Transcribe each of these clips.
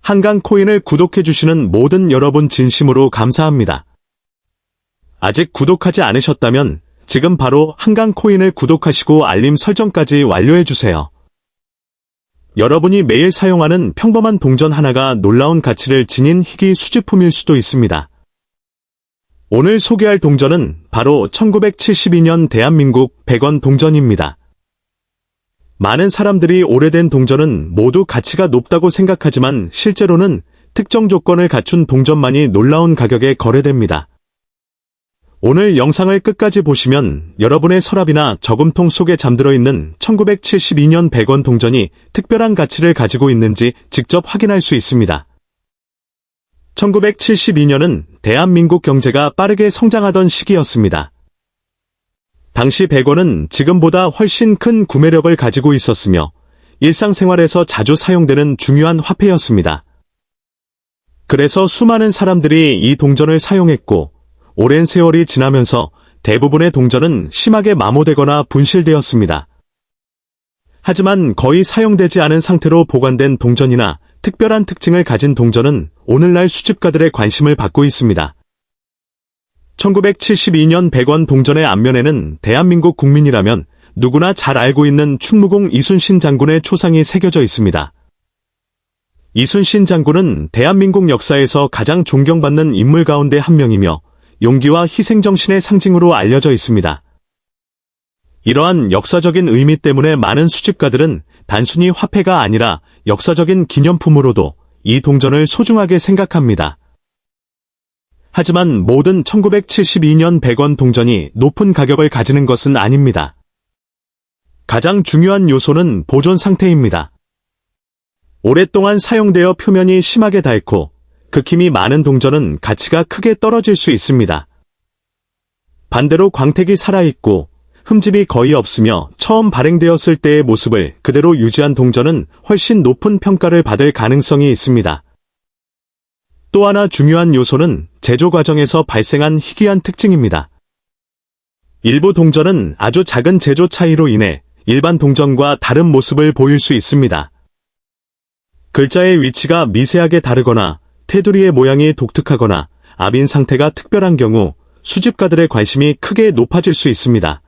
한강코인을 구독해주시는 모든 여러분 진심으로 감사합니다. 아직 구독하지 않으셨다면 지금 바로 한강코인을 구독하시고 알림 설정까지 완료해주세요. 여러분이 매일 사용하는 평범한 동전 하나가 놀라운 가치를 지닌 희귀 수집품일 수도 있습니다. 오늘 소개할 동전은 바로 1972년 대한민국 100원 동전입니다. 많은 사람들이 오래된 동전은 모두 가치가 높다고 생각하지만 실제로는 특정 조건을 갖춘 동전만이 놀라운 가격에 거래됩니다. 오늘 영상을 끝까지 보시면 여러분의 서랍이나 저금통 속에 잠들어 있는 1972년 100원 동전이 특별한 가치를 가지고 있는지 직접 확인할 수 있습니다. 1972년은 대한민국 경제가 빠르게 성장하던 시기였습니다. 당시 100원은 지금보다 훨씬 큰 구매력을 가지고 있었으며 일상생활에서 자주 사용되는 중요한 화폐였습니다. 그래서 수많은 사람들이 이 동전을 사용했고 오랜 세월이 지나면서 대부분의 동전은 심하게 마모되거나 분실되었습니다. 하지만 거의 사용되지 않은 상태로 보관된 동전이나 특별한 특징을 가진 동전은 오늘날 수집가들의 관심을 받고 있습니다. 1972년 100원 동전의 앞면에는 대한민국 국민이라면 누구나 잘 알고 있는 충무공 이순신 장군의 초상이 새겨져 있습니다. 이순신 장군은 대한민국 역사에서 가장 존경받는 인물 가운데 한 명이며 용기와 희생정신의 상징으로 알려져 있습니다. 이러한 역사적인 의미 때문에 많은 수집가들은 단순히 화폐가 아니라 역사적인 기념품으로도 이 동전을 소중하게 생각합니다. 하지만 모든 1972년 100원 동전이 높은 가격을 가지는 것은 아닙니다. 가장 중요한 요소는 보존 상태입니다. 오랫동안 사용되어 표면이 심하게 닳고 극힘이 많은 동전은 가치가 크게 떨어질 수 있습니다. 반대로 광택이 살아있고 흠집이 거의 없으며 처음 발행되었을 때의 모습을 그대로 유지한 동전은 훨씬 높은 평가를 받을 가능성이 있습니다. 또 하나 중요한 요소는 제조 과정에서 발생한 희귀한 특징입니다. 일부 동전은 아주 작은 제조 차이로 인해 일반 동전과 다른 모습을 보일 수 있습니다. 글자의 위치가 미세하게 다르거나 테두리의 모양이 독특하거나 압인 상태가 특별한 경우 수집가들의 관심이 크게 높아질 수 있습니다.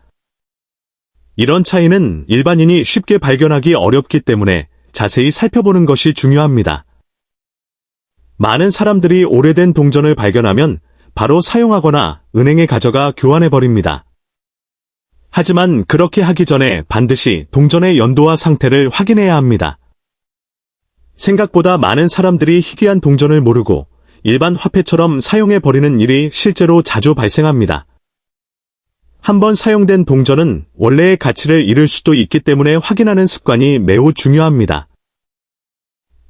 이런 차이는 일반인이 쉽게 발견하기 어렵기 때문에 자세히 살펴보는 것이 중요합니다. 많은 사람들이 오래된 동전을 발견하면 바로 사용하거나 은행에 가져가 교환해버립니다. 하지만 그렇게 하기 전에 반드시 동전의 연도와 상태를 확인해야 합니다. 생각보다 많은 사람들이 희귀한 동전을 모르고 일반 화폐처럼 사용해버리는 일이 실제로 자주 발생합니다. 한번 사용된 동전은 원래의 가치를 잃을 수도 있기 때문에 확인하는 습관이 매우 중요합니다.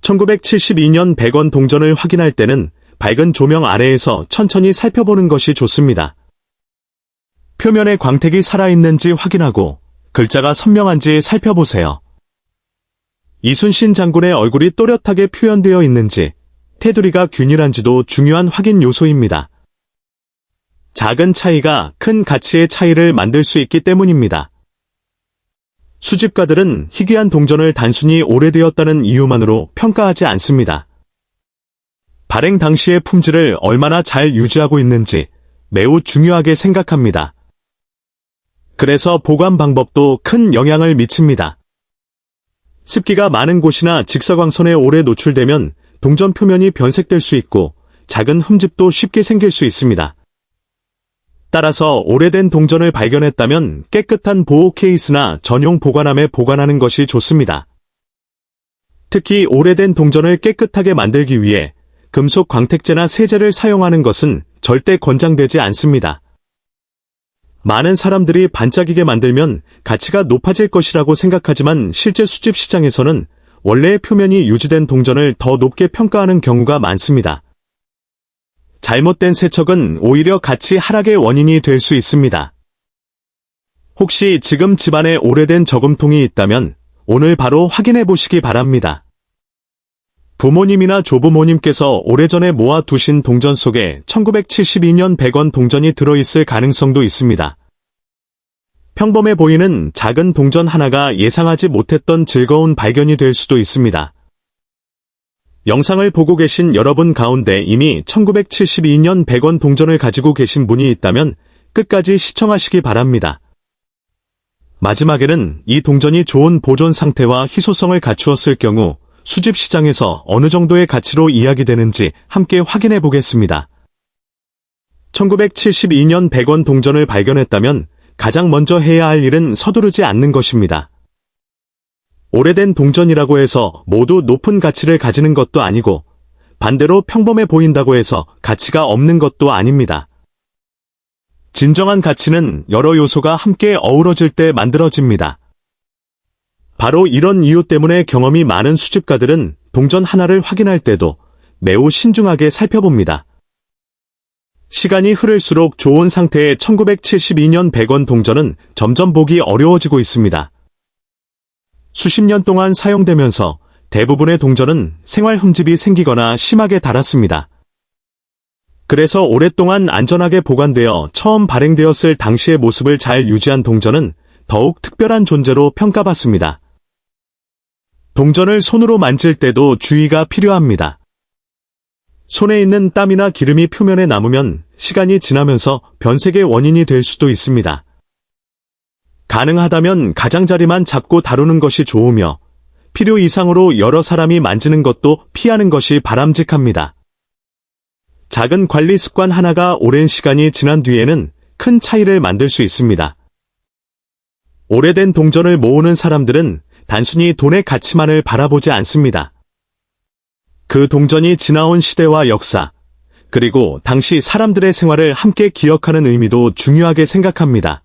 1972년 100원 동전을 확인할 때는 밝은 조명 아래에서 천천히 살펴보는 것이 좋습니다. 표면에 광택이 살아있는지 확인하고 글자가 선명한지 살펴보세요. 이순신 장군의 얼굴이 또렷하게 표현되어 있는지, 테두리가 균일한지도 중요한 확인 요소입니다. 작은 차이가 큰 가치의 차이를 만들 수 있기 때문입니다. 수집가들은 희귀한 동전을 단순히 오래되었다는 이유만으로 평가하지 않습니다. 발행 당시의 품질을 얼마나 잘 유지하고 있는지 매우 중요하게 생각합니다. 그래서 보관 방법도 큰 영향을 미칩니다. 습기가 많은 곳이나 직사광선에 오래 노출되면 동전 표면이 변색될 수 있고 작은 흠집도 쉽게 생길 수 있습니다. 따라서 오래된 동전을 발견했다면 깨끗한 보호 케이스나 전용 보관함에 보관하는 것이 좋습니다. 특히 오래된 동전을 깨끗하게 만들기 위해 금속 광택제나 세제를 사용하는 것은 절대 권장되지 않습니다. 많은 사람들이 반짝이게 만들면 가치가 높아질 것이라고 생각하지만 실제 수집 시장에서는 원래의 표면이 유지된 동전을 더 높게 평가하는 경우가 많습니다. 잘못된 세척은 오히려 가치 하락의 원인이 될 수 있습니다. 혹시 지금 집안에 오래된 저금통이 있다면 오늘 바로 확인해 보시기 바랍니다. 부모님이나 조부모님께서 오래전에 모아두신 동전 속에 1972년 100원 동전이 들어있을 가능성도 있습니다. 평범해 보이는 작은 동전 하나가 예상하지 못했던 즐거운 발견이 될 수도 있습니다. 영상을 보고 계신 여러분 가운데 이미 1972년 100원 동전을 가지고 계신 분이 있다면 끝까지 시청하시기 바랍니다. 마지막에는 이 동전이 좋은 보존 상태와 희소성을 갖추었을 경우 수집 시장에서 어느 정도의 가치로 이야기되는지 함께 확인해 보겠습니다. 1972년 100원 동전을 발견했다면 가장 먼저 해야 할 일은 서두르지 않는 것입니다. 오래된 동전이라고 해서 모두 높은 가치를 가지는 것도 아니고 반대로 평범해 보인다고 해서 가치가 없는 것도 아닙니다. 진정한 가치는 여러 요소가 함께 어우러질 때 만들어집니다. 바로 이런 이유 때문에 경험이 많은 수집가들은 동전 하나를 확인할 때도 매우 신중하게 살펴봅니다. 시간이 흐를수록 좋은 상태의 1972년 100원 동전은 점점 보기 어려워지고 있습니다. 수십 년 동안 사용되면서 대부분의 동전은 생활 흠집이 생기거나 심하게 닳았습니다. 그래서 오랫동안 안전하게 보관되어 처음 발행되었을 당시의 모습을 잘 유지한 동전은 더욱 특별한 존재로 평가받습니다. 동전을 손으로 만질 때도 주의가 필요합니다. 손에 있는 땀이나 기름이 표면에 남으면 시간이 지나면서 변색의 원인이 될 수도 있습니다. 가능하다면 가장자리만 잡고 다루는 것이 좋으며 필요 이상으로 여러 사람이 만지는 것도 피하는 것이 바람직합니다. 작은 관리 습관 하나가 오랜 시간이 지난 뒤에는 큰 차이를 만들 수 있습니다. 오래된 동전을 모으는 사람들은 단순히 돈의 가치만을 바라보지 않습니다. 그 동전이 지나온 시대와 역사, 그리고 당시 사람들의 생활을 함께 기억하는 의미도 중요하게 생각합니다.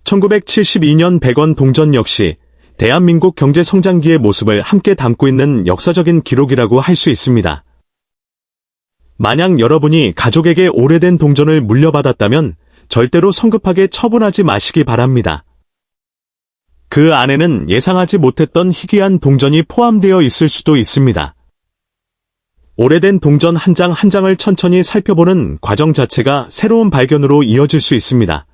1972년 100원 동전 역시 대한민국 경제 성장기의 모습을 함께 담고 있는 역사적인 기록이라고 할 수 있습니다. 만약 여러분이 가족에게 오래된 동전을 물려받았다면 절대로 성급하게 처분하지 마시기 바랍니다. 그 안에는 예상하지 못했던 희귀한 동전이 포함되어 있을 수도 있습니다. 오래된 동전 한 장 한 장을 천천히 살펴보는 과정 자체가 새로운 발견으로 이어질 수 있습니다.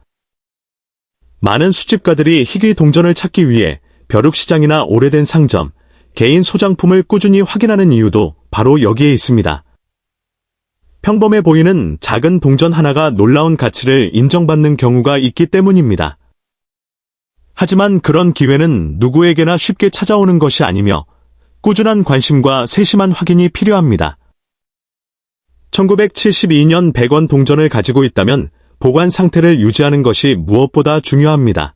많은 수집가들이 희귀 동전을 찾기 위해 벼룩시장이나 오래된 상점, 개인 소장품을 꾸준히 확인하는 이유도 바로 여기에 있습니다. 평범해 보이는 작은 동전 하나가 놀라운 가치를 인정받는 경우가 있기 때문입니다. 하지만 그런 기회는 누구에게나 쉽게 찾아오는 것이 아니며 꾸준한 관심과 세심한 확인이 필요합니다. 1972년 100원 동전을 가지고 있다면 보관 상태를 유지하는 것이 무엇보다 중요합니다.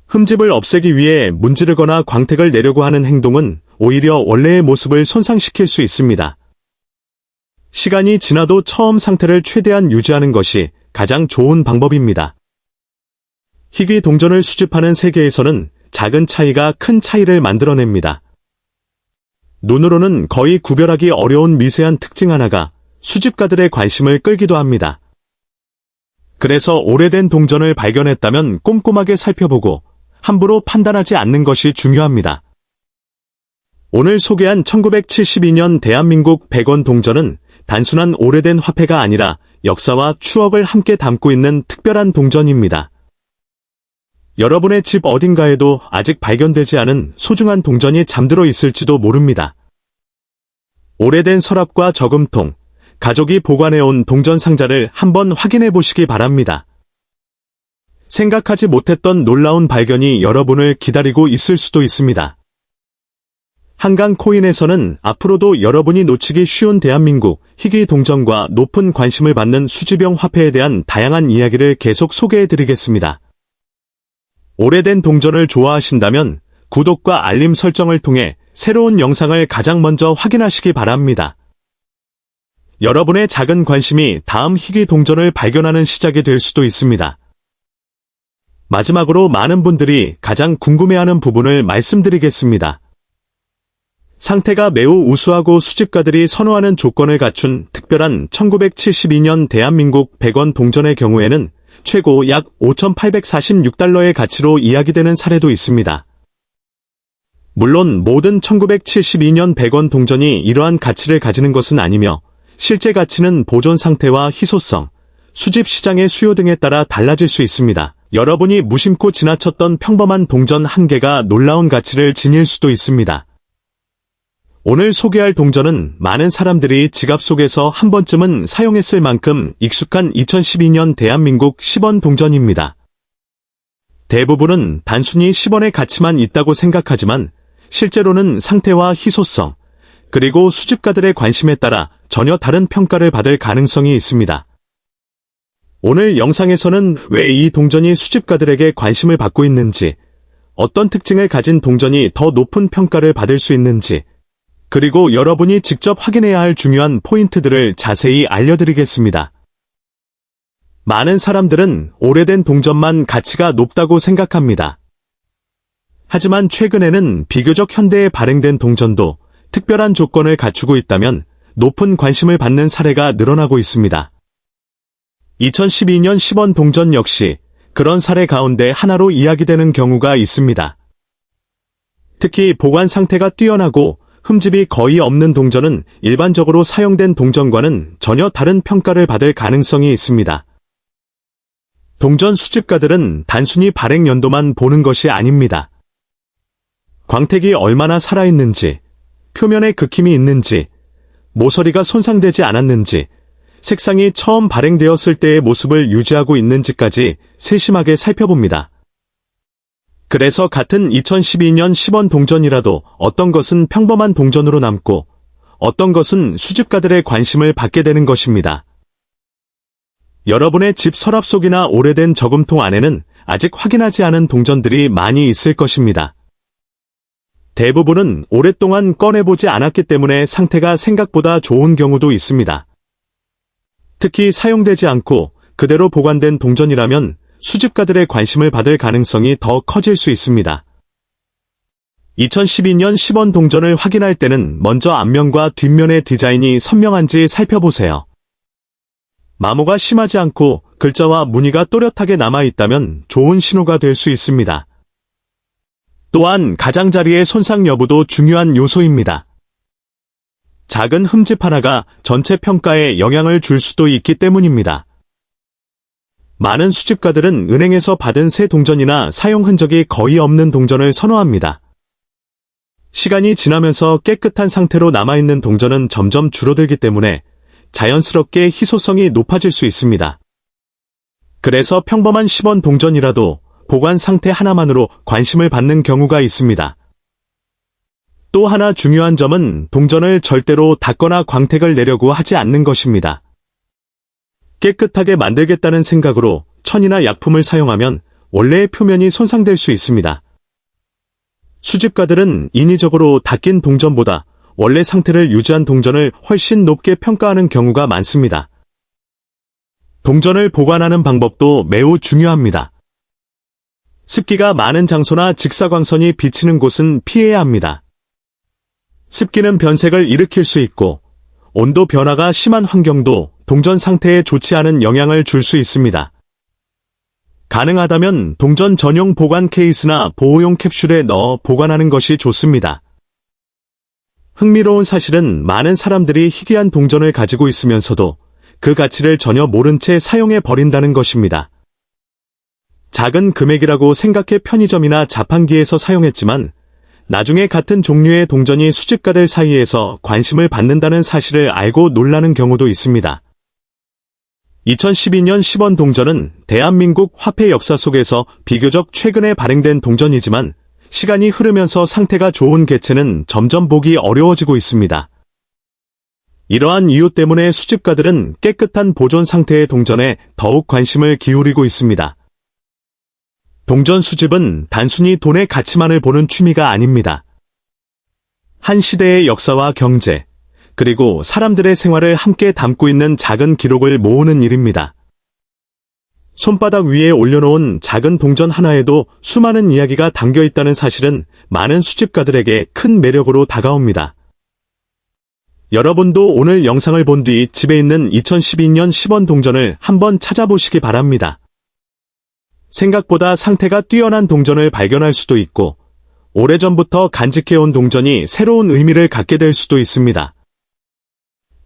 흠집을 없애기 위해 문지르거나 광택을 내려고 하는 행동은 오히려 원래의 모습을 손상시킬 수 있습니다. 시간이 지나도 처음 상태를 최대한 유지하는 것이 가장 좋은 방법입니다. 희귀 동전을 수집하는 세계에서는 작은 차이가 큰 차이를 만들어냅니다. 눈으로는 거의 구별하기 어려운 미세한 특징 하나가 수집가들의 관심을 끌기도 합니다. 그래서 오래된 동전을 발견했다면 꼼꼼하게 살펴보고 함부로 판단하지 않는 것이 중요합니다. 오늘 소개한 1972년 대한민국 100원 동전은 단순한 오래된 화폐가 아니라 역사와 추억을 함께 담고 있는 특별한 동전입니다. 여러분의 집 어딘가에도 아직 발견되지 않은 소중한 동전이 잠들어 있을지도 모릅니다. 오래된 서랍과 저금통, 가족이 보관해온 동전 상자를 한번 확인해 보시기 바랍니다. 생각하지 못했던 놀라운 발견이 여러분을 기다리고 있을 수도 있습니다. 한강코인에서는 앞으로도 여러분이 놓치기 쉬운 대한민국 희귀 동전과 높은 관심을 받는 수집용 화폐에 대한 다양한 이야기를 계속 소개해드리겠습니다. 오래된 동전을 좋아하신다면 구독과 알림 설정을 통해 새로운 영상을 가장 먼저 확인하시기 바랍니다. 여러분의 작은 관심이 다음 희귀 동전을 발견하는 시작이 될 수도 있습니다. 마지막으로 많은 분들이 가장 궁금해하는 부분을 말씀드리겠습니다. 상태가 매우 우수하고 수집가들이 선호하는 조건을 갖춘 특별한 1972년 대한민국 100원 동전의 경우에는 최고 약 5,846달러의 가치로 이야기되는 사례도 있습니다. 물론 모든 1972년 100원 동전이 이러한 가치를 가지는 것은 아니며 실제 가치는 보존 상태와 희소성, 수집 시장의 수요 등에 따라 달라질 수 있습니다. 여러분이 무심코 지나쳤던 평범한 동전 한 개가 놀라운 가치를 지닐 수도 있습니다. 오늘 소개할 동전은 많은 사람들이 지갑 속에서 한 번쯤은 사용했을 만큼 익숙한 2012년 대한민국 10원 동전입니다. 대부분은 단순히 10원의 가치만 있다고 생각하지만 실제로는 상태와 희소성, 그리고 수집가들의 관심에 따라 전혀 다른 평가를 받을 가능성이 있습니다. 오늘 영상에서는 왜 이 동전이 수집가들에게 관심을 받고 있는지, 어떤 특징을 가진 동전이 더 높은 평가를 받을 수 있는지, 그리고 여러분이 직접 확인해야 할 중요한 포인트들을 자세히 알려드리겠습니다. 많은 사람들은 오래된 동전만 가치가 높다고 생각합니다. 하지만 최근에는 비교적 현대에 발행된 동전도 특별한 조건을 갖추고 있다면 높은 관심을 받는 사례가 늘어나고 있습니다. 2012년 10원 동전 역시 그런 사례 가운데 하나로 이야기되는 경우가 있습니다. 특히 보관 상태가 뛰어나고 흠집이 거의 없는 동전은 일반적으로 사용된 동전과는 전혀 다른 평가를 받을 가능성이 있습니다. 동전 수집가들은 단순히 발행 연도만 보는 것이 아닙니다. 광택이 얼마나 살아있는지, 표면에 긁힘이 있는지, 모서리가 손상되지 않았는지, 색상이 처음 발행되었을 때의 모습을 유지하고 있는지까지 세심하게 살펴봅니다. 그래서 같은 2012년 10원 동전이라도 어떤 것은 평범한 동전으로 남고 어떤 것은 수집가들의 관심을 받게 되는 것입니다. 여러분의 집 서랍 속이나 오래된 저금통 안에는 아직 확인하지 않은 동전들이 많이 있을 것입니다. 대부분은 오랫동안 꺼내보지 않았기 때문에 상태가 생각보다 좋은 경우도 있습니다. 특히 사용되지 않고 그대로 보관된 동전이라면 수집가들의 관심을 받을 가능성이 더 커질 수 있습니다. 2012년 10원 동전을 확인할 때는 먼저 앞면과 뒷면의 디자인이 선명한지 살펴보세요. 마모가 심하지 않고 글자와 무늬가 또렷하게 남아있다면 좋은 신호가 될 수 있습니다. 또한 가장자리의 손상 여부도 중요한 요소입니다. 작은 흠집 하나가 전체 평가에 영향을 줄 수도 있기 때문입니다. 많은 수집가들은 은행에서 받은 새 동전이나 사용 흔적이 거의 없는 동전을 선호합니다. 시간이 지나면서 깨끗한 상태로 남아있는 동전은 점점 줄어들기 때문에 자연스럽게 희소성이 높아질 수 있습니다. 그래서 평범한 10원 동전이라도 보관 상태 하나만으로 관심을 받는 경우가 있습니다. 또 하나 중요한 점은 동전을 절대로 닦거나 광택을 내려고 하지 않는 것입니다. 깨끗하게 만들겠다는 생각으로 천이나 약품을 사용하면 원래의 표면이 손상될 수 있습니다. 수집가들은 인위적으로 닦인 동전보다 원래 상태를 유지한 동전을 훨씬 높게 평가하는 경우가 많습니다. 동전을 보관하는 방법도 매우 중요합니다. 습기가 많은 장소나 직사광선이 비치는 곳은 피해야 합니다. 습기는 변색을 일으킬 수 있고 온도 변화가 심한 환경도 동전 상태에 좋지 않은 영향을 줄 수 있습니다. 가능하다면 동전 전용 보관 케이스나 보호용 캡슐에 넣어 보관하는 것이 좋습니다. 흥미로운 사실은 많은 사람들이 희귀한 동전을 가지고 있으면서도 그 가치를 전혀 모른 채 사용해 버린다는 것입니다. 작은 금액이라고 생각해 편의점이나 자판기에서 사용했지만 나중에 같은 종류의 동전이 수집가들 사이에서 관심을 받는다는 사실을 알고 놀라는 경우도 있습니다. 2012년 10원 동전은 대한민국 화폐 역사 속에서 비교적 최근에 발행된 동전이지만 시간이 흐르면서 상태가 좋은 개체는 점점 보기 어려워지고 있습니다. 이러한 이유 때문에 수집가들은 깨끗한 보존 상태의 동전에 더욱 관심을 기울이고 있습니다. 동전 수집은 단순히 돈의 가치만을 보는 취미가 아닙니다. 한 시대의 역사와 경제, 그리고 사람들의 생활을 함께 담고 있는 작은 기록을 모으는 일입니다. 손바닥 위에 올려놓은 작은 동전 하나에도 수많은 이야기가 담겨 있다는 사실은 많은 수집가들에게 큰 매력으로 다가옵니다. 여러분도 오늘 영상을 본 뒤 집에 있는 2012년 10원 동전을 한번 찾아보시기 바랍니다. 생각보다 상태가 뛰어난 동전을 발견할 수도 있고 오래전부터 간직해온 동전이 새로운 의미를 갖게 될 수도 있습니다.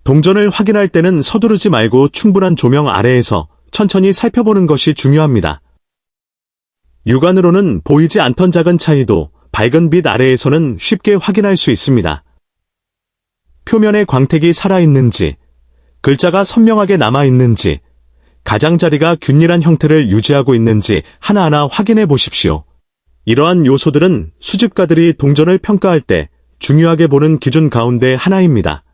동전을 확인할 때는 서두르지 말고 충분한 조명 아래에서 천천히 살펴보는 것이 중요합니다. 육안으로는 보이지 않던 작은 차이도 밝은 빛 아래에서는 쉽게 확인할 수 있습니다. 표면의 광택이 살아있는지, 글자가 선명하게 남아있는지, 가장자리가 균일한 형태를 유지하고 있는지 하나하나 확인해 보십시오. 이러한 요소들은 수집가들이 동전을 평가할 때 중요하게 보는 기준 가운데 하나입니다.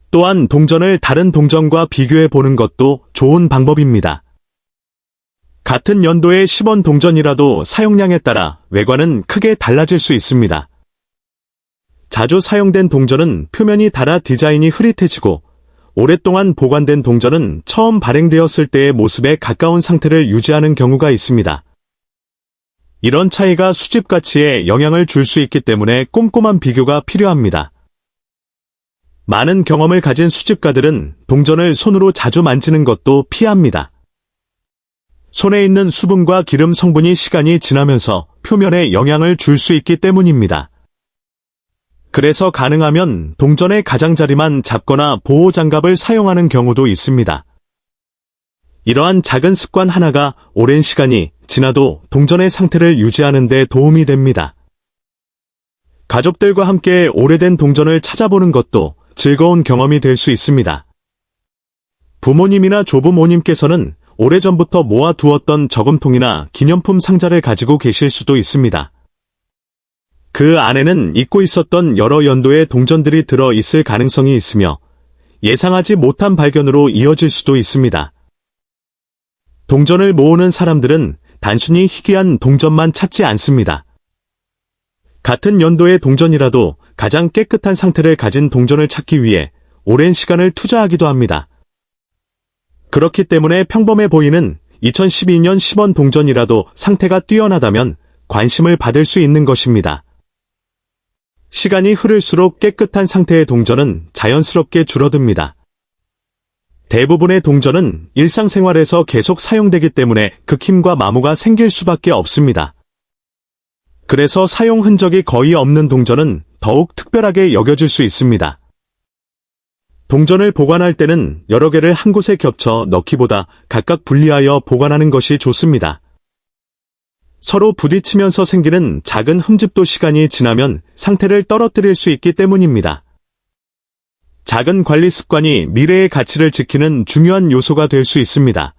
또한 동전을 다른 동전과 비교해 보는 것도 좋은 방법입니다. 같은 연도의 10원 동전이라도 사용량에 따라 외관은 크게 달라질 수 있습니다. 자주 사용된 동전은 표면이 닳아 디자인이 흐릿해지고, 오랫동안 보관된 동전은 처음 발행되었을 때의 모습에 가까운 상태를 유지하는 경우가 있습니다. 이런 차이가 수집 가치에 영향을 줄 수 있기 때문에 꼼꼼한 비교가 필요합니다. 많은 경험을 가진 수집가들은 동전을 손으로 자주 만지는 것도 피합니다. 손에 있는 수분과 기름 성분이 시간이 지나면서 표면에 영향을 줄 수 있기 때문입니다. 그래서 가능하면 동전의 가장자리만 잡거나 보호장갑을 사용하는 경우도 있습니다. 이러한 작은 습관 하나가 오랜 시간이 지나도 동전의 상태를 유지하는 데 도움이 됩니다. 가족들과 함께 오래된 동전을 찾아보는 것도 즐거운 경험이 될 수 있습니다. 부모님이나 조부모님께서는 오래전부터 모아두었던 저금통이나 기념품 상자를 가지고 계실 수도 있습니다. 그 안에는 잊고 있었던 여러 연도의 동전들이 들어 있을 가능성이 있으며 예상하지 못한 발견으로 이어질 수도 있습니다. 동전을 모으는 사람들은 단순히 희귀한 동전만 찾지 않습니다. 같은 연도의 동전이라도 가장 깨끗한 상태를 가진 동전을 찾기 위해 오랜 시간을 투자하기도 합니다. 그렇기 때문에 평범해 보이는 2012년 10원 동전이라도 상태가 뛰어나다면 관심을 받을 수 있는 것입니다. 시간이 흐를수록 깨끗한 상태의 동전은 자연스럽게 줄어듭니다. 대부분의 동전은 일상생활에서 계속 사용되기 때문에 극힘과 마모가 생길 수밖에 없습니다. 그래서 사용 흔적이 거의 없는 동전은 더욱 특별하게 여겨질 수 있습니다. 동전을 보관할 때는 여러 개를 한 곳에 겹쳐 넣기보다 각각 분리하여 보관하는 것이 좋습니다. 서로 부딪히면서 생기는 작은 흠집도 시간이 지나면 상태를 떨어뜨릴 수 있기 때문입니다. 작은 관리 습관이 미래의 가치를 지키는 중요한 요소가 될 수 있습니다.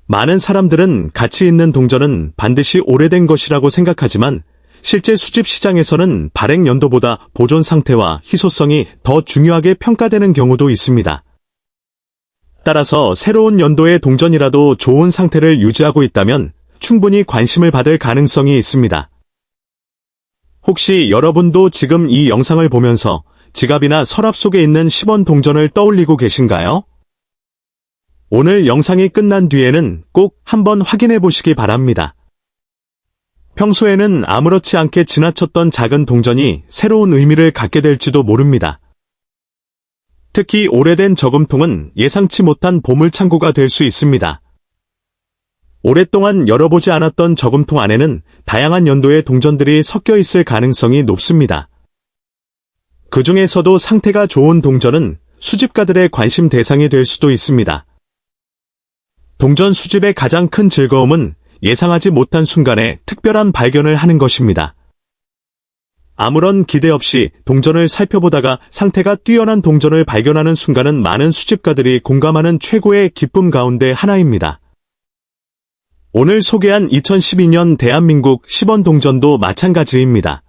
많은 사람들은 가치 있는 동전은 반드시 오래된 것이라고 생각하지만 실제 수집 시장에서는 발행 연도보다 보존 상태와 희소성이 더 중요하게 평가되는 경우도 있습니다. 따라서 새로운 연도의 동전이라도 좋은 상태를 유지하고 있다면 충분히 관심을 받을 가능성이 있습니다. 혹시 여러분도 지금 이 영상을 보면서 지갑이나 서랍 속에 있는 10원 동전을 떠올리고 계신가요? 오늘 영상이 끝난 뒤에는 꼭 한번 확인해 보시기 바랍니다. 평소에는 아무렇지 않게 지나쳤던 작은 동전이 새로운 의미를 갖게 될지도 모릅니다. 특히 오래된 저금통은 예상치 못한 보물창고가 될 수 있습니다. 오랫동안 열어보지 않았던 저금통 안에는 다양한 연도의 동전들이 섞여 있을 가능성이 높습니다. 그 중에서도 상태가 좋은 동전은 수집가들의 관심 대상이 될 수도 있습니다. 동전 수집의 가장 큰 즐거움은 예상하지 못한 순간에 특별한 발견을 하는 것입니다. 아무런 기대 없이 동전을 살펴보다가 상태가 뛰어난 동전을 발견하는 순간은 많은 수집가들이 공감하는 최고의 기쁨 가운데 하나입니다. 오늘 소개한 2012년 대한민국 10원 동전도 마찬가지입니다.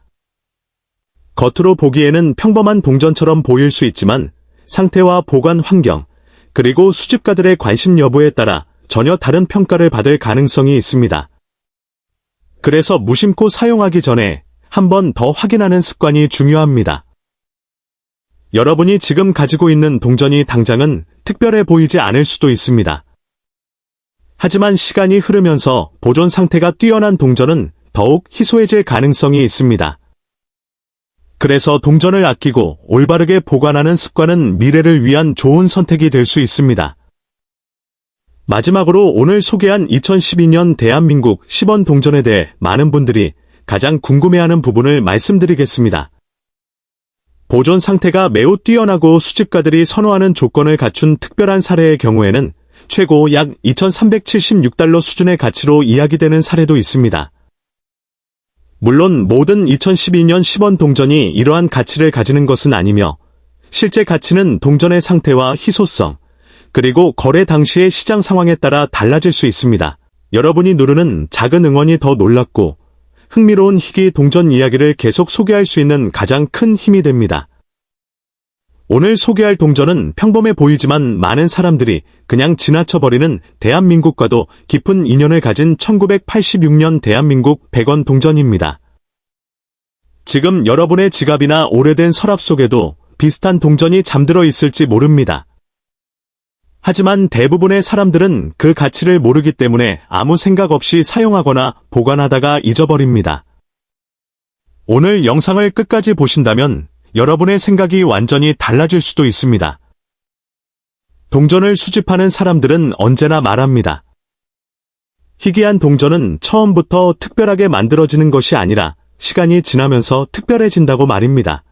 겉으로 보기에는 평범한 동전처럼 보일 수 있지만 상태와 보관 환경, 그리고 수집가들의 관심 여부에 따라 전혀 다른 평가를 받을 가능성이 있습니다. 그래서 무심코 사용하기 전에 한 번 더 확인하는 습관이 중요합니다. 여러분이 지금 가지고 있는 동전이 당장은 특별해 보이지 않을 수도 있습니다. 하지만 시간이 흐르면서 보존 상태가 뛰어난 동전은 더욱 희소해질 가능성이 있습니다. 그래서 동전을 아끼고 올바르게 보관하는 습관은 미래를 위한 좋은 선택이 될 수 있습니다. 마지막으로 오늘 소개한 2012년 대한민국 10원 동전에 대해 많은 분들이 가장 궁금해하는 부분을 말씀드리겠습니다. 보존 상태가 매우 뛰어나고 수집가들이 선호하는 조건을 갖춘 특별한 사례의 경우에는 최고 약 2,376달러 수준의 가치로 이야기되는 사례도 있습니다. 물론 모든 2012년 10원 동전이 이러한 가치를 가지는 것은 아니며 실제 가치는 동전의 상태와 희소성, 그리고 거래 당시의 시장 상황에 따라 달라질 수 있습니다. 여러분이 누르는 작은 응원이 더 놀랍고 흥미로운 희귀 동전 이야기를 계속 소개할 수 있는 가장 큰 힘이 됩니다. 오늘 소개할 동전은 평범해 보이지만 많은 사람들이 그냥 지나쳐버리는 대한민국과도 깊은 인연을 가진 1986년 대한민국 100원 동전입니다. 지금 여러분의 지갑이나 오래된 서랍 속에도 비슷한 동전이 잠들어 있을지 모릅니다. 하지만 대부분의 사람들은 그 가치를 모르기 때문에 아무 생각 없이 사용하거나 보관하다가 잊어버립니다. 오늘 영상을 끝까지 보신다면 여러분의 생각이 완전히 달라질 수도 있습니다. 동전을 수집하는 사람들은 언제나 말합니다. 희귀한 동전은 처음부터 특별하게 만들어지는 것이 아니라 시간이 지나면서 특별해진다고 말입니다.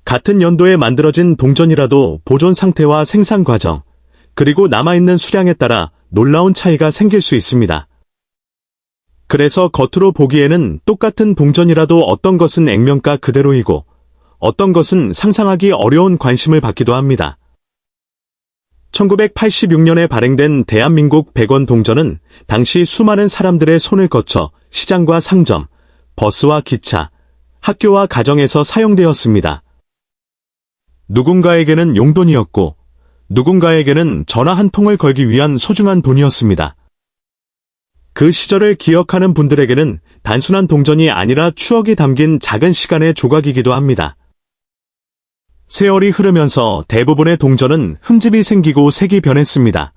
같은 연도에 만들어진 동전이라도 보존 상태와 생산 과정, 그리고 남아있는 수량에 따라 놀라운 차이가 생길 수 있습니다. 그래서 겉으로 보기에는 똑같은 동전이라도 어떤 것은 액면가 그대로이고 어떤 것은 상상하기 어려운 관심을 받기도 합니다. 1986년에 발행된 대한민국 100원 동전은 당시 수많은 사람들의 손을 거쳐 시장과 상점, 버스와 기차, 학교와 가정에서 사용되었습니다. 누군가에게는 용돈이었고 누군가에게는 전화 한 통을 걸기 위한 소중한 돈이었습니다. 그 시절을 기억하는 분들에게는 단순한 동전이 아니라 추억이 담긴 작은 시간의 조각이기도 합니다. 세월이 흐르면서 대부분의 동전은 흠집이 생기고 색이 변했습니다.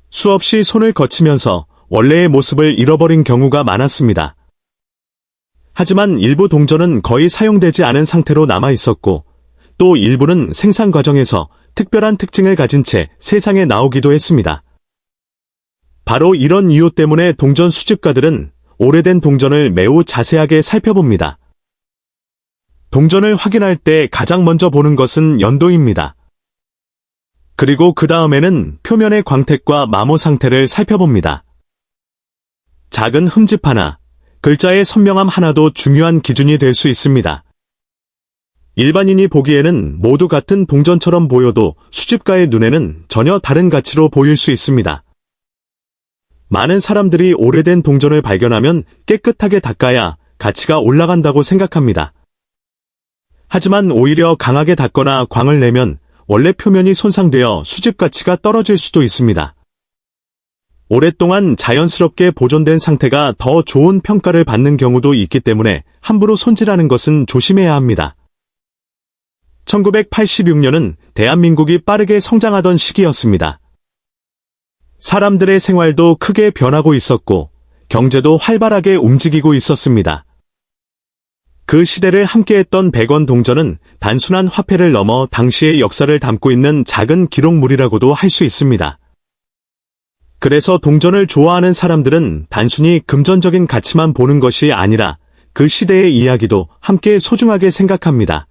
수없이 손을 거치면서 원래의 모습을 잃어버린 경우가 많았습니다. 하지만 일부 동전은 거의 사용되지 않은 상태로 남아 있었고 또 일부는 생산 과정에서 특별한 특징을 가진 채 세상에 나오기도 했습니다. 바로 이런 이유 때문에 동전 수집가들은 오래된 동전을 매우 자세하게 살펴봅니다. 동전을 확인할 때 가장 먼저 보는 것은 연도입니다. 그리고 그 다음에는 표면의 광택과 마모 상태를 살펴봅니다. 작은 흠집 하나, 글자의 선명함 하나도 중요한 기준이 될 수 있습니다. 일반인이 보기에는 모두 같은 동전처럼 보여도 수집가의 눈에는 전혀 다른 가치로 보일 수 있습니다. 많은 사람들이 오래된 동전을 발견하면 깨끗하게 닦아야 가치가 올라간다고 생각합니다. 하지만 오히려 강하게 닦거나 광을 내면 원래 표면이 손상되어 수집 가치가 떨어질 수도 있습니다. 오랫동안 자연스럽게 보존된 상태가 더 좋은 평가를 받는 경우도 있기 때문에 함부로 손질하는 것은 조심해야 합니다. 1986년은 대한민국이 빠르게 성장하던 시기였습니다. 사람들의 생활도 크게 변하고 있었고 경제도 활발하게 움직이고 있었습니다. 그 시대를 함께했던 100원 동전은 단순한 화폐를 넘어 당시의 역사를 담고 있는 작은 기록물이라고도 할 수 있습니다. 그래서 동전을 좋아하는 사람들은 단순히 금전적인 가치만 보는 것이 아니라 그 시대의 이야기도 함께 소중하게 생각합니다.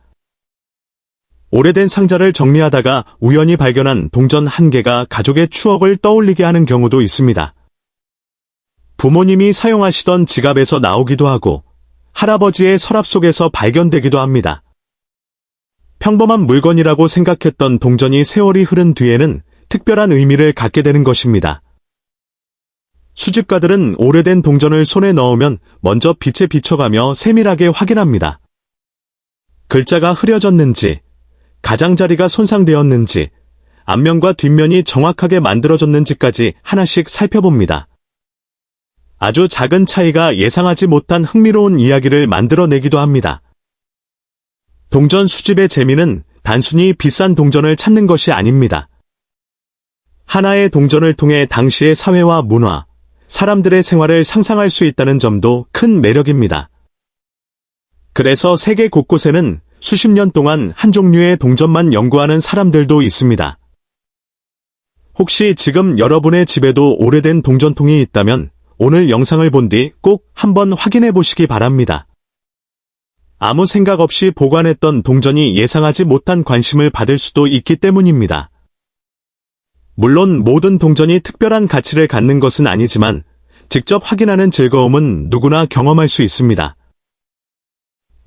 오래된 상자를 정리하다가 우연히 발견한 동전 한 개가 가족의 추억을 떠올리게 하는 경우도 있습니다. 부모님이 사용하시던 지갑에서 나오기도 하고 할아버지의 서랍 속에서 발견되기도 합니다. 평범한 물건이라고 생각했던 동전이 세월이 흐른 뒤에는 특별한 의미를 갖게 되는 것입니다. 수집가들은 오래된 동전을 손에 넣으면 먼저 빛에 비춰가며 세밀하게 확인합니다. 글자가 흐려졌는지, 가장자리가 손상되었는지, 앞면과 뒷면이 정확하게 만들어졌는지까지 하나씩 살펴봅니다. 아주 작은 차이가 예상하지 못한 흥미로운 이야기를 만들어내기도 합니다. 동전 수집의 재미는 단순히 비싼 동전을 찾는 것이 아닙니다. 하나의 동전을 통해 당시의 사회와 문화, 사람들의 생활을 상상할 수 있다는 점도 큰 매력입니다. 그래서 세계 곳곳에는 수십 년 동안 한 종류의 동전만 연구하는 사람들도 있습니다. 혹시 지금 여러분의 집에도 오래된 동전통이 있다면 오늘 영상을 본 뒤 꼭 한번 확인해 보시기 바랍니다. 아무 생각 없이 보관했던 동전이 예상하지 못한 관심을 받을 수도 있기 때문입니다. 물론 모든 동전이 특별한 가치를 갖는 것은 아니지만 직접 확인하는 즐거움은 누구나 경험할 수 있습니다.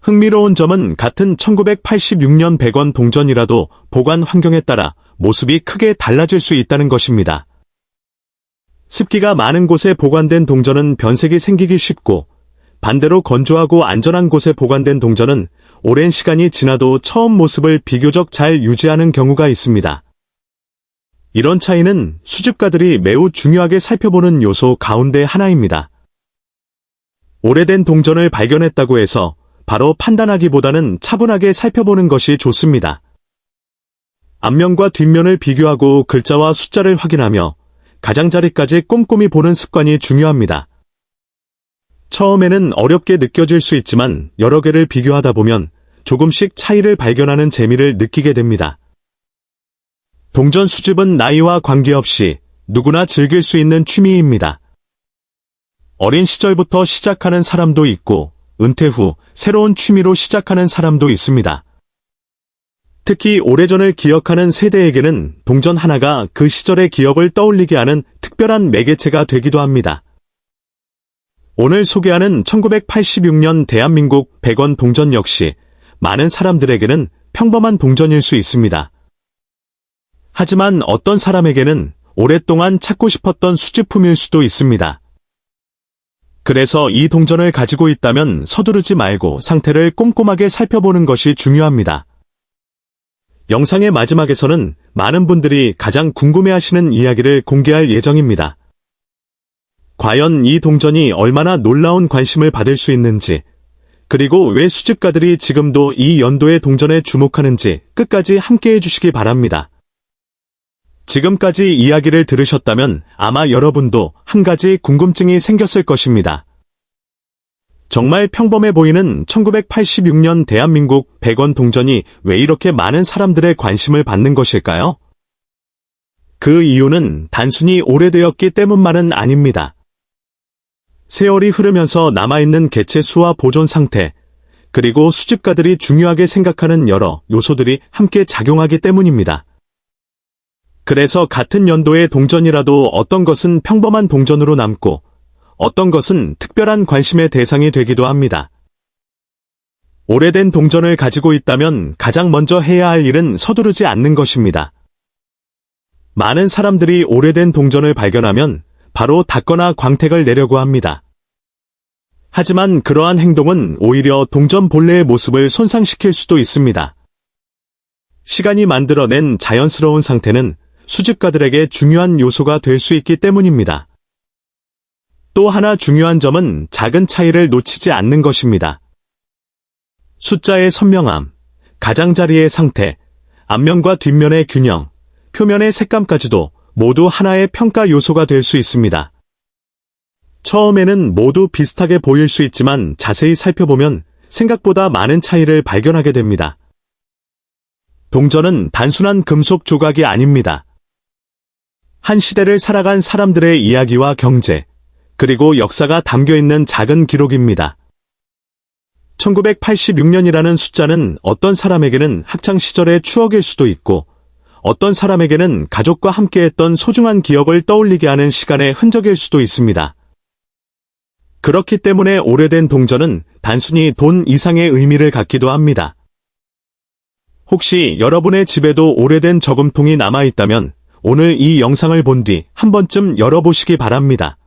흥미로운 점은 같은 1986년 100원 동전이라도 보관 환경에 따라 모습이 크게 달라질 수 있다는 것입니다. 습기가 많은 곳에 보관된 동전은 변색이 생기기 쉽고, 반대로 건조하고 안전한 곳에 보관된 동전은 오랜 시간이 지나도 처음 모습을 비교적 잘 유지하는 경우가 있습니다. 이런 차이는 수집가들이 매우 중요하게 살펴보는 요소 가운데 하나입니다. 오래된 동전을 발견했다고 해서 바로 판단하기보다는 차분하게 살펴보는 것이 좋습니다. 앞면과 뒷면을 비교하고 글자와 숫자를 확인하며 가장자리까지 꼼꼼히 보는 습관이 중요합니다. 처음에는 어렵게 느껴질 수 있지만 여러 개를 비교하다 보면 조금씩 차이를 발견하는 재미를 느끼게 됩니다. 동전 수집은 나이와 관계없이 누구나 즐길 수 있는 취미입니다. 어린 시절부터 시작하는 사람도 있고 은퇴 후 새로운 취미로 시작하는 사람도 있습니다. 특히 오래전을 기억하는 세대에게는 동전 하나가 그 시절의 기억을 떠올리게 하는 특별한 매개체가 되기도 합니다. 오늘 소개하는 1986년 대한민국 100원 동전 역시 많은 사람들에게는 평범한 동전일 수 있습니다. 하지만 어떤 사람에게는 오랫동안 찾고 싶었던 수집품일 수도 있습니다. 그래서 이 동전을 가지고 있다면 서두르지 말고 상태를 꼼꼼하게 살펴보는 것이 중요합니다. 영상의 마지막에서는 많은 분들이 가장 궁금해하시는 이야기를 공개할 예정입니다. 과연 이 동전이 얼마나 놀라운 관심을 받을 수 있는지, 그리고 왜 수집가들이 지금도 이 연도의 동전에 주목하는지 끝까지 함께해 주시기 바랍니다. 지금까지 이야기를 들으셨다면 아마 여러분도 한 가지 궁금증이 생겼을 것입니다. 정말 평범해 보이는 1986년 대한민국 100원 동전이 왜 이렇게 많은 사람들의 관심을 받는 것일까요? 그 이유는 단순히 오래되었기 때문만은 아닙니다. 세월이 흐르면서 남아있는 개체 수와 보존 상태, 그리고 수집가들이 중요하게 생각하는 여러 요소들이 함께 작용하기 때문입니다. 그래서 같은 연도의 동전이라도 어떤 것은 평범한 동전으로 남고 어떤 것은 특별한 관심의 대상이 되기도 합니다. 오래된 동전을 가지고 있다면 가장 먼저 해야 할 일은 서두르지 않는 것입니다. 많은 사람들이 오래된 동전을 발견하면 바로 닫거나 광택을 내려고 합니다. 하지만 그러한 행동은 오히려 동전 본래의 모습을 손상시킬 수도 있습니다. 시간이 만들어낸 자연스러운 상태는 수집가들에게 중요한 요소가 될 수 있기 때문입니다. 또 하나 중요한 점은 작은 차이를 놓치지 않는 것입니다. 숫자의 선명함, 가장자리의 상태, 앞면과 뒷면의 균형, 표면의 색감까지도 모두 하나의 평가 요소가 될 수 있습니다. 처음에는 모두 비슷하게 보일 수 있지만 자세히 살펴보면 생각보다 많은 차이를 발견하게 됩니다. 동전은 단순한 금속 조각이 아닙니다. 한 시대를 살아간 사람들의 이야기와 경제, 그리고 역사가 담겨있는 작은 기록입니다. 1986년이라는 숫자는 어떤 사람에게는 학창시절의 추억일 수도 있고, 어떤 사람에게는 가족과 함께했던 소중한 기억을 떠올리게 하는 시간의 흔적일 수도 있습니다. 그렇기 때문에 오래된 동전은 단순히 돈 이상의 의미를 갖기도 합니다. 혹시 여러분의 집에도 오래된 저금통이 남아있다면 오늘 이 영상을 본 뒤 한 번쯤 열어보시기 바랍니다.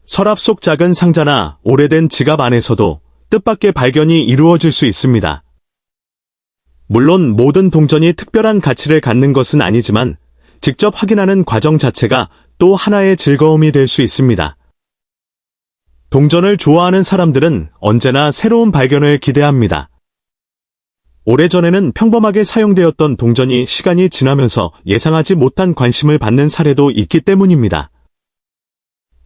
서랍 속 작은 상자나 오래된 지갑 안에서도 뜻밖의 발견이 이루어질 수 있습니다. 물론 모든 동전이 특별한 가치를 갖는 것은 아니지만 직접 확인하는 과정 자체가 또 하나의 즐거움이 될 수 있습니다. 동전을 좋아하는 사람들은 언제나 새로운 발견을 기대합니다. 오래전에는 평범하게 사용되었던 동전이 시간이 지나면서 예상하지 못한 관심을 받는 사례도 있기 때문입니다.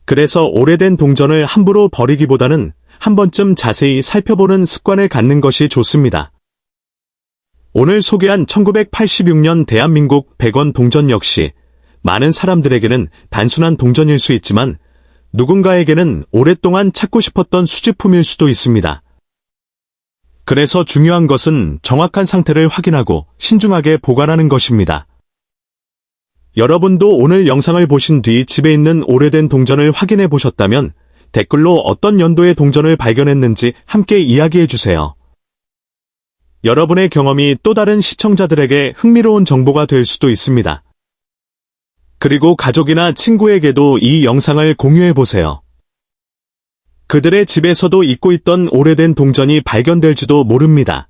그래서 오래된 동전을 함부로 버리기보다는 한 번쯤 자세히 살펴보는 습관을 갖는 것이 좋습니다. 오늘 소개한 1986년 대한민국 100원 동전 역시 많은 사람들에게는 단순한 동전일 수 있지만 누군가에게는 오랫동안 찾고 싶었던 수집품일 수도 있습니다. 그래서 중요한 것은 정확한 상태를 확인하고 신중하게 보관하는 것입니다. 여러분도 오늘 영상을 보신 뒤 집에 있는 오래된 동전을 확인해 보셨다면 댓글로 어떤 연도의 동전을 발견했는지 함께 이야기해 주세요. 여러분의 경험이 또 다른 시청자들에게 흥미로운 정보가 될 수도 있습니다. 그리고 가족이나 친구에게도 이 영상을 공유해 보세요. 그들의 집에서도 잊고 있던 오래된 동전이 발견될지도 모릅니다.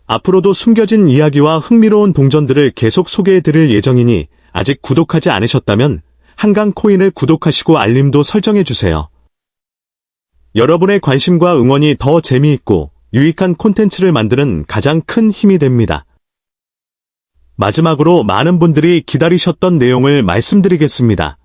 앞으로도 숨겨진 이야기와 흥미로운 동전들을 계속 소개해 드릴 예정이니 아직 구독하지 않으셨다면 한강코인을 구독하시고 알림도 설정해 주세요. 여러분의 관심과 응원이 더 재미있고 유익한 콘텐츠를 만드는 가장 큰 힘이 됩니다. 마지막으로 많은 분들이 기다리셨던 내용을 말씀드리겠습니다.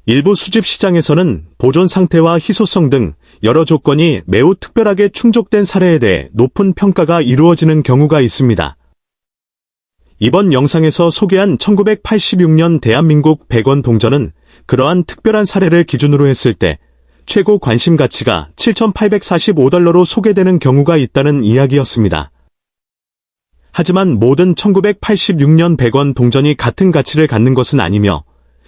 일부 수집 시장에서는 보존 상태와 희소성 등 여러 조건이 매우 특별하게 충족된 사례에 대해 높은 평가가 이루어지는 경우가 있습니다. 이번 영상에서 소개한 1986년 대한민국 100원 동전은 그러한 특별한 사례를 기준으로 했을 때 최고 관심 가치가 7,845달러로 소개되는 경우가 있다는 이야기였습니다. 하지만 모든 1986년 100원 동전이 같은 가치를 갖는 것은 아니며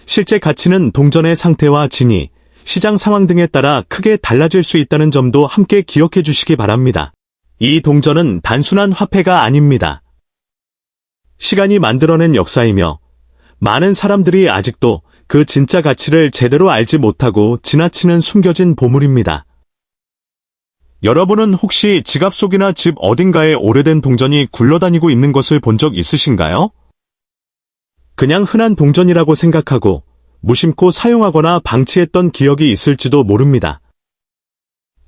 실제 가치는 동전의 상태와 진위, 시장 상황 등에 따라 크게 달라질 수 있다는 점도 함께 기억해 주시기 바랍니다. 이 동전은 단순한 화폐가 아닙니다. 시간이 만들어낸 역사이며 많은 사람들이 아직도 그 진짜 가치를 제대로 알지 못하고 지나치는 숨겨진 보물입니다. 여러분은 혹시 지갑 속이나 집 어딘가에 오래된 동전이 굴러다니고 있는 것을 본 적 있으신가요? 그냥 흔한 동전이라고 생각하고 무심코 사용하거나 방치했던 기억이 있을지도 모릅니다.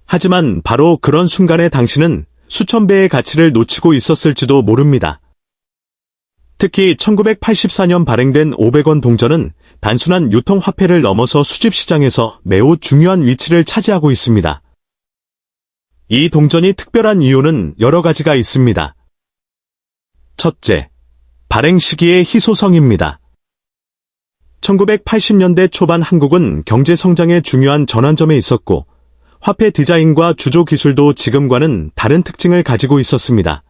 하지만 바로 그런 순간에 당신은 수천 배의 가치를 놓치고 있었을지도 모릅니다. 특히 1984년 발행된 500원 동전은 단순한 유통화폐를 넘어서 수집시장에서 매우 중요한 위치를 차지하고 있습니다. 이 동전이 특별한 이유는 여러 가지가 있습니다. 첫째, 발행 시기의 희소성입니다. 1980년대 초반 한국은 경제 성장의 중요한 전환점에 있었고 화폐 디자인과 주조 기술도 지금과는 다른 특징을 가지고 있었습니다.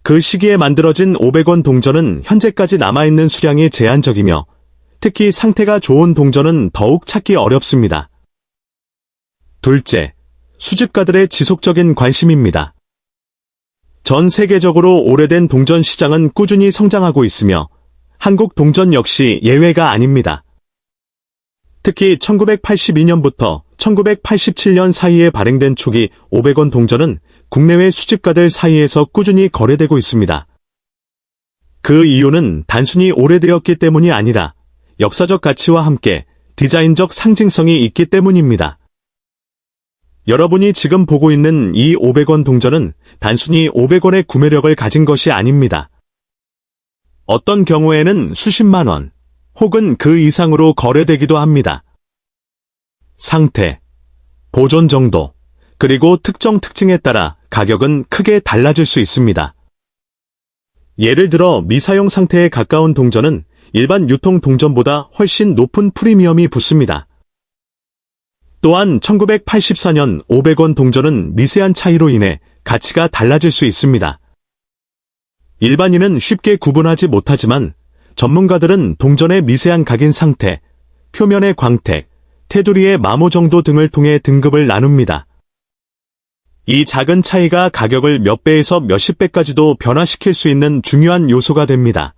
그 시기에 만들어진 500원 동전은 현재까지 남아있는 수량이 제한적이며 특히 상태가 좋은 동전은 더욱 찾기 어렵습니다. 둘째, 수집가들의 지속적인 관심입니다. 전 세계적으로 오래된 동전 시장은 꾸준히 성장하고 있으며 한국 동전 역시 예외가 아닙니다. 특히 1982년부터 1987년 사이에 발행된 초기 500원 동전은 국내외 수집가들 사이에서 꾸준히 거래되고 있습니다. 그 이유는 단순히 오래되었기 때문이 아니라 역사적 가치와 함께 디자인적 상징성이 있기 때문입니다. 여러분이 지금 보고 있는 이 500원 동전은 단순히 500원의 구매력을 가진 것이 아닙니다. 어떤 경우에는 수십만 원, 혹은 그 이상으로 거래되기도 합니다. 상태, 보존 정도, 그리고 특정 특징에 따라 가격은 크게 달라질 수 있습니다. 예를 들어 미사용 상태에 가까운 동전은 일반 유통 동전보다 훨씬 높은 프리미엄이 붙습니다. 또한 1984년 500원 동전은 미세한 차이로 인해 가치가 달라질 수 있습니다. 일반인은 쉽게 구분하지 못하지만 전문가들은 동전의 미세한 각인 상태, 표면의 광택, 테두리의 마모 정도 등을 통해 등급을 나눕니다. 이 작은 차이가 가격을 몇 배에서 몇십 배까지도 변화시킬 수 있는 중요한 요소가 됩니다.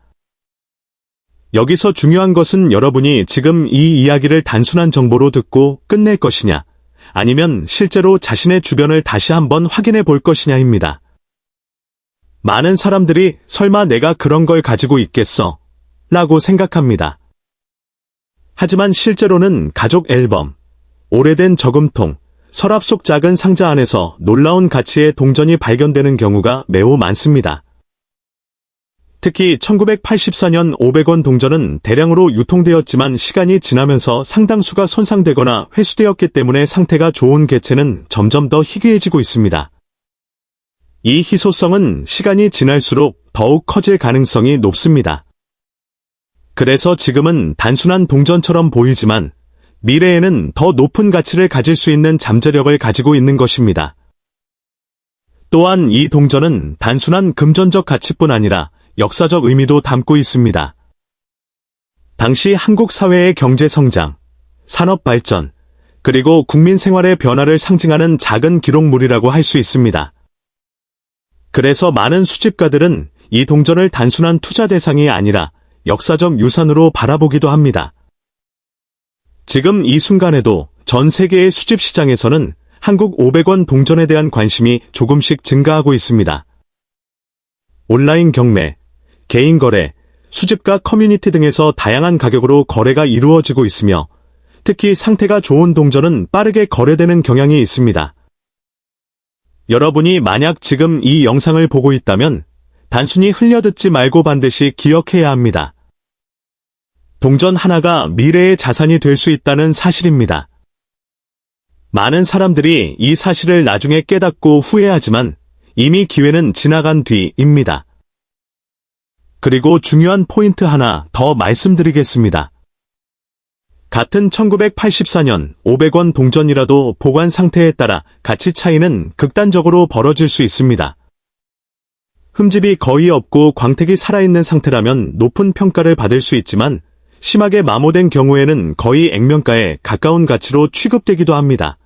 여기서 중요한 것은 여러분이 지금 이 이야기를 단순한 정보로 듣고 끝낼 것이냐, 아니면 실제로 자신의 주변을 다시 한번 확인해 볼 것이냐입니다. 많은 사람들이 설마 내가 그런 걸 가지고 있겠어? 라고 생각합니다. 하지만 실제로는 가족 앨범, 오래된 저금통, 서랍 속 작은 상자 안에서 놀라운 가치의 동전이 발견되는 경우가 매우 많습니다. 특히 1984년 500원 동전은 대량으로 유통되었지만 시간이 지나면서 상당수가 손상되거나 회수되었기 때문에 상태가 좋은 개체는 점점 더 희귀해지고 있습니다. 이 희소성은 시간이 지날수록 더욱 커질 가능성이 높습니다. 그래서 지금은 단순한 동전처럼 보이지만 미래에는 더 높은 가치를 가질 수 있는 잠재력을 가지고 있는 것입니다. 또한 이 동전은 단순한 금전적 가치뿐 아니라 역사적 의미도 담고 있습니다. 당시 한국 사회의 경제 성장, 산업 발전, 그리고 국민 생활의 변화를 상징하는 작은 기록물이라고 할 수 있습니다. 그래서 많은 수집가들은 이 동전을 단순한 투자 대상이 아니라 역사적 유산으로 바라보기도 합니다. 지금 이 순간에도 전 세계의 수집 시장에서는 한국 500원 동전에 대한 관심이 조금씩 증가하고 있습니다. 온라인 경매, 개인 거래, 수집가 커뮤니티 등에서 다양한 가격으로 거래가 이루어지고 있으며 특히 상태가 좋은 동전은 빠르게 거래되는 경향이 있습니다. 여러분이 만약 지금 이 영상을 보고 있다면 단순히 흘려듣지 말고 반드시 기억해야 합니다. 동전 하나가 미래의 자산이 될 수 있다는 사실입니다. 많은 사람들이 이 사실을 나중에 깨닫고 후회하지만 이미 기회는 지나간 뒤입니다. 그리고 중요한 포인트 하나 더 말씀드리겠습니다. 같은 1984년 500원 동전이라도 보관 상태에 따라 가치 차이는 극단적으로 벌어질 수 있습니다. 흠집이 거의 없고 광택이 살아있는 상태라면 높은 평가를 받을 수 있지만 심하게 마모된 경우에는 거의 액면가에 가까운 가치로 취급되기도 합니다.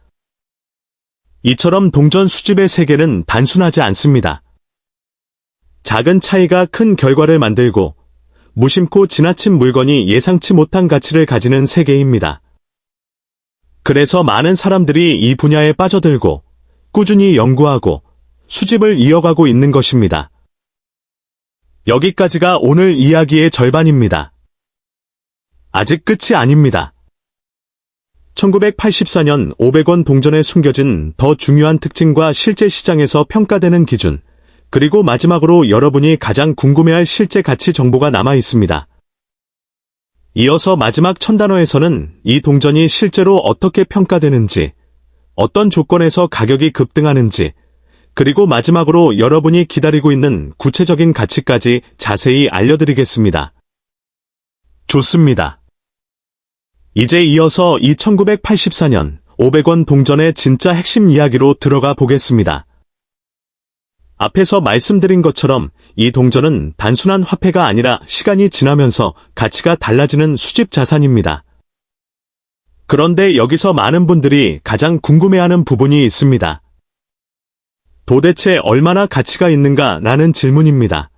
이처럼 동전 수집의 세계는 단순하지 않습니다. 작은 차이가 큰 결과를 만들고 무심코 지나친 물건이 예상치 못한 가치를 가지는 세계입니다. 그래서 많은 사람들이 이 분야에 빠져들고 꾸준히 연구하고 수집을 이어가고 있는 것입니다. 여기까지가 오늘 이야기의 절반입니다. 아직 끝이 아닙니다. 1984년 500원 동전에 숨겨진 더 중요한 특징과 실제 시장에서 평가되는 기준, 그리고 마지막으로 여러분이 가장 궁금해할 실제 가치 정보가 남아 있습니다. 이어서 마지막 1000단어에서는 이 동전이 실제로 어떻게 평가되는지, 어떤 조건에서 가격이 급등하는지, 그리고 마지막으로 여러분이 기다리고 있는 구체적인 가치까지 자세히 알려드리겠습니다. 좋습니다. 이제 이어서 이 1984년 500원 동전의 진짜 핵심 이야기로 들어가 보겠습니다. 앞에서 말씀드린 것처럼 이 동전은 단순한 화폐가 아니라 시간이 지나면서 가치가 달라지는 수집 자산입니다. 그런데 여기서 많은 분들이 가장 궁금해하는 부분이 있습니다. 도대체 얼마나 가치가 있는가 라는 질문입니다.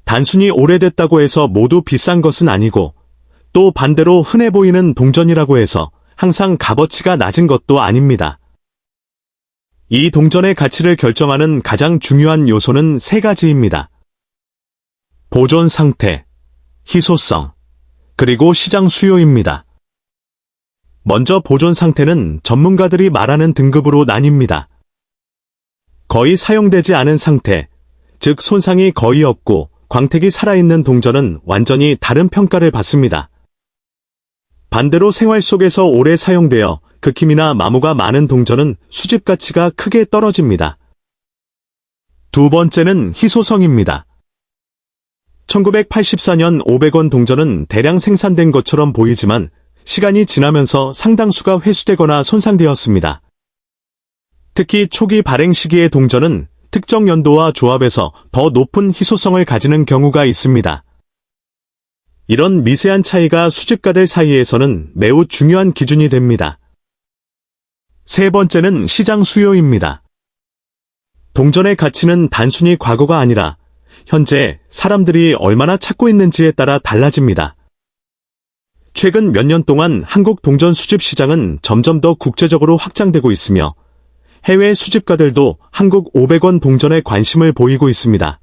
단순히 오래됐다고 해서 모두 비싼 것은 아니고 또 반대로 흔해 보이는 동전이라고 해서 항상 값어치가 낮은 것도 아닙니다. 이 동전의 가치를 결정하는 가장 중요한 요소는 세 가지입니다. 보존 상태, 희소성, 그리고 시장 수요입니다. 먼저 보존 상태는 전문가들이 말하는 등급으로 나뉩니다. 거의 사용되지 않은 상태, 즉 손상이 거의 없고 광택이 살아있는 동전은 완전히 다른 평가를 받습니다. 반대로 생활 속에서 오래 사용되어 극힘이나 마모가 많은 동전은 수집 가치가 크게 떨어집니다. 두 번째는 희소성입니다. 1984년 500원 동전은 대량 생산된 것처럼 보이지만 시간이 지나면서 상당수가 회수되거나 손상되었습니다. 특히 초기 발행 시기의 동전은 특정 연도와 조합에서 더 높은 희소성을 가지는 경우가 있습니다. 이런 미세한 차이가 수집가들 사이에서는 매우 중요한 기준이 됩니다. 세 번째는 시장 수요입니다. 동전의 가치는 단순히 과거가 아니라 현재 사람들이 얼마나 찾고 있는지에 따라 달라집니다. 최근 몇 년 동안 한국 동전 수집 시장은 점점 더 국제적으로 확장되고 있으며 해외 수집가들도 한국 500원 동전에 관심을 보이고 있습니다.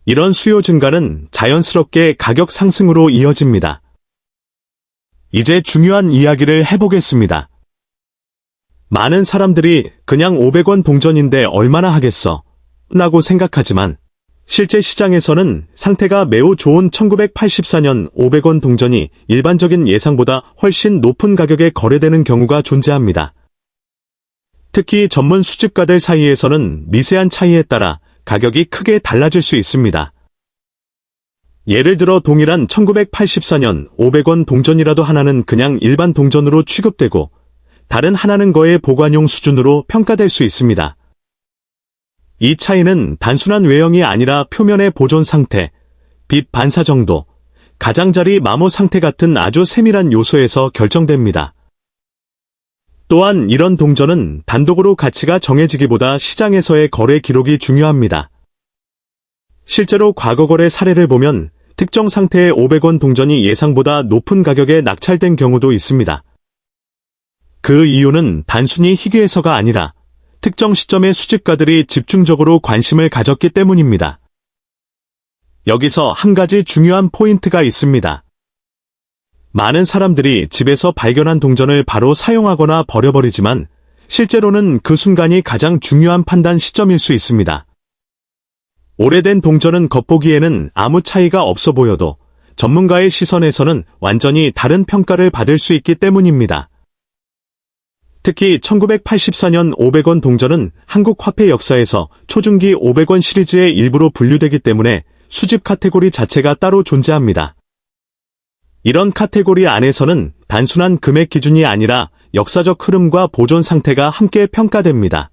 이런 수요 증가는 자연스럽게 가격 상승으로 이어집니다. 이제 중요한 이야기를 해보겠습니다. 많은 사람들이 그냥 500원 동전인데 얼마나 하겠어? 라고 생각하지만 실제 시장에서는 상태가 매우 좋은 1984년 500원 동전이 일반적인 예상보다 훨씬 높은 가격에 거래되는 경우가 존재합니다. 특히 전문 수집가들 사이에서는 미세한 차이에 따라 가격이 크게 달라질 수 있습니다. 예를 들어 동일한 1984년 500원 동전이라도 하나는 그냥 일반 동전으로 취급되고 다른 하나는 거의 보관용 수준으로 평가될 수 있습니다. 이 차이는 단순한 외형이 아니라 표면의 보존 상태, 빛 반사 정도, 가장자리 마모 상태 같은 아주 세밀한 요소에서 결정됩니다. 또한 이런 동전은 단독으로 가치가 정해지기보다 시장에서의 거래 기록이 중요합니다. 실제로 과거 거래 사례를 보면 특정 상태의 500원 동전이 예상보다 높은 가격에 낙찰된 경우도 있습니다. 그 이유는 단순히 희귀해서가 아니라 특정 시점의 수집가들이 집중적으로 관심을 가졌기 때문입니다. 여기서 한 가지 중요한 포인트가 있습니다. 많은 사람들이 집에서 발견한 동전을 바로 사용하거나 버려버리지만 실제로는 그 순간이 가장 중요한 판단 시점일 수 있습니다. 오래된 동전은 겉보기에는 아무 차이가 없어 보여도 전문가의 시선에서는 완전히 다른 평가를 받을 수 있기 때문입니다. 특히 1984년 500원 동전은 한국 화폐 역사에서 초중기 500원 시리즈의 일부로 분류되기 때문에 수집 카테고리 자체가 따로 존재합니다. 이런 카테고리 안에서는 단순한 금액 기준이 아니라 역사적 흐름과 보존 상태가 함께 평가됩니다.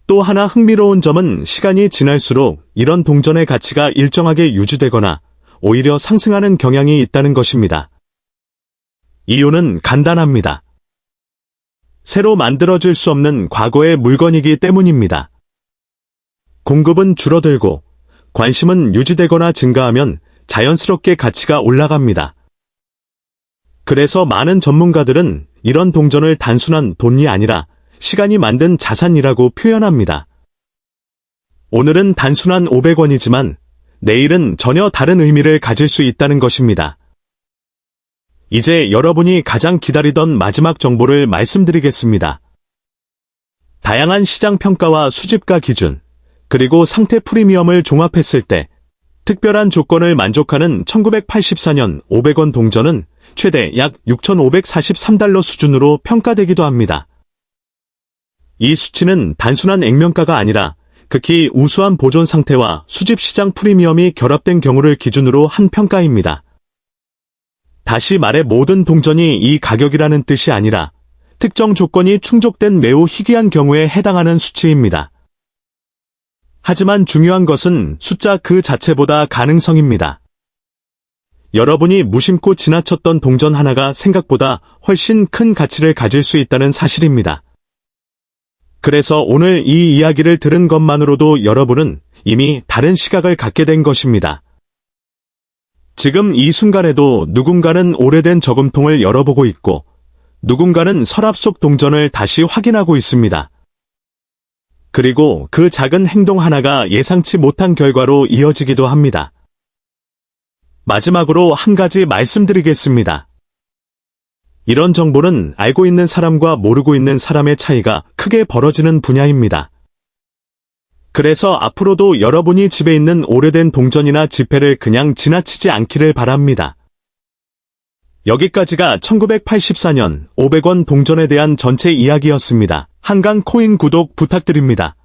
또 하나 흥미로운 점은 시간이 지날수록 이런 동전의 가치가 일정하게 유지되거나 오히려 상승하는 경향이 있다는 것입니다. 이유는 간단합니다. 새로 만들어질 수 없는 과거의 물건이기 때문입니다. 공급은 줄어들고 관심은 유지되거나 증가하면 자연스럽게 가치가 올라갑니다. 그래서 많은 전문가들은 이런 동전을 단순한 돈이 아니라 시간이 만든 자산이라고 표현합니다. 오늘은 단순한 500원이지만 내일은 전혀 다른 의미를 가질 수 있다는 것입니다. 이제 여러분이 가장 기다리던 마지막 정보를 말씀드리겠습니다. 다양한 시장 평가와 수집가 기준, 그리고 상태 프리미엄을 종합했을 때 특별한 조건을 만족하는 1984년 500원 동전은 최대 약 6,543달러 수준으로 평가되기도 합니다. 이 수치는 단순한 액면가가 아니라 극히 우수한 보존 상태와 수집 시장 프리미엄이 결합된 경우를 기준으로 한 평가입니다. 다시 말해 모든 동전이 이 가격이라는 뜻이 아니라 특정 조건이 충족된 매우 희귀한 경우에 해당하는 수치입니다. 하지만 중요한 것은 숫자 그 자체보다 가능성입니다. 여러분이 무심코 지나쳤던 동전 하나가 생각보다 훨씬 큰 가치를 가질 수 있다는 사실입니다. 그래서 오늘 이 이야기를 들은 것만으로도 여러분은 이미 다른 시각을 갖게 된 것입니다. 지금 이 순간에도 누군가는 오래된 저금통을 열어보고 있고 누군가는 서랍 속 동전을 다시 확인하고 있습니다. 그리고 그 작은 행동 하나가 예상치 못한 결과로 이어지기도 합니다. 마지막으로 한 가지 말씀드리겠습니다. 이런 정보는 알고 있는 사람과 모르고 있는 사람의 차이가 크게 벌어지는 분야입니다. 그래서 앞으로도 여러분이 집에 있는 오래된 동전이나 지폐를 그냥 지나치지 않기를 바랍니다. 여기까지가 1984년 500원 동전에 대한 전체 이야기였습니다. 한강 코인 구독 부탁드립니다.